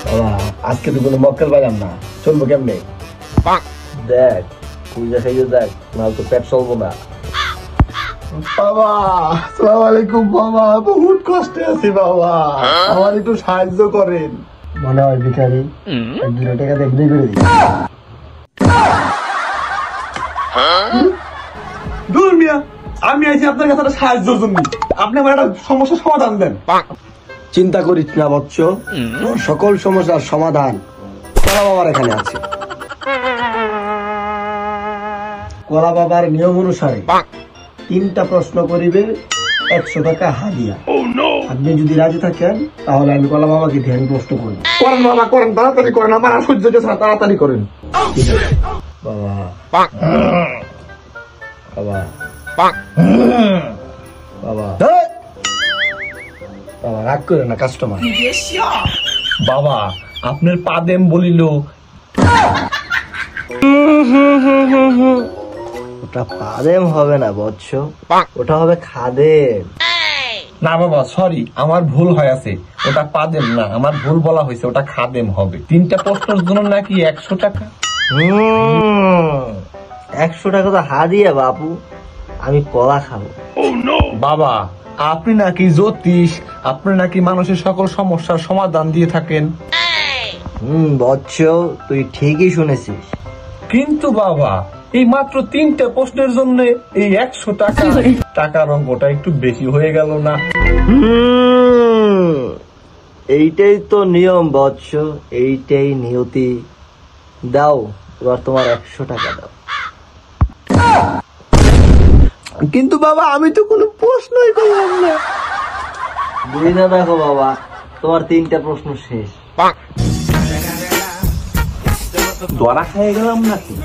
বাবা আজকে তো কোনো মক্কেল পাইলাম না, চলবো কেমনে? দেখ পূজা খাইয়ে দেখ, না তো পেট চলবো না। বাবা আসসালামু আলাইকুম। বাবা বহুত কষ্টে আছি বাবা, আমার একটু সাহায্য করেন। মনে হয় ভিখারি, 1-2 টাকা দেখবি করে দিই। দূর মিয়া, আমি আইছি আপনার কাছে একটা সাহায্যের জন্য, আপনি আমার একটা সমস্যার সমাধান দেন। চিন্তা করিস না বৎস, সকল সমস্যার সমাধান কলা বাবার এখানে আছে। কলা বাবার নিয়ম অনুসারে 3টা প্রশ্ন করিবে, 100 টাকা হাদিয়া। আপনি যদি রাজি থাকেন তাহলে আমি কলা বাবাকে ধ্যান প্রশ্ন করব। করেন বাবা করেন, তাড়াতাড়ি করেন, আমার আর সহ্য হচ্ছে না, তাড়াতাড়ি করেন। বাবা বাবা বাবা বাবা রাগ করে না কাস্টমার। বাবা আপনার পাদেম বলিল। ওটা পাদেম হবে না বৎস, ওটা হবে খাদেম। না বাবা সরি, আমার ভুল হয়েছে, ওটা পাদেম না, আমার ভুল বলা হয়েছে, ওটা খাদেম হবে। 3টা প্রশ্নের জন্য নাকি 100 টাকা? 100 টাকা তো হাদিয়া বাপু, আমি কলা খাবো। বাবা আপনি নাকি জ্যোতিষ, আপনি নাকি মানুষের সকল সমস্যার সমাধান দিয়ে থাকেন। বৎস তুই ঠিকই শুনেছিস, কিন্তু বাবা এই মাত্র 3টা প্রশ্নের জন্য এই 100 টাকা, টাকার অঙ্কটা একটু বেশি হয়ে গেল না? এইটাই তো নিয়ম বৎস, এইটাই নিয়তি। দাও এবার তোমার 100 টাকা দাও। কিন্তু বাবা আমি তো কোনো প্রশ্নই করলাম না। বুঝি না, দেখো বাবা তোমার 3টা প্রশ্ন শেষ। ধরা খেয়ে গেলাম নাকি?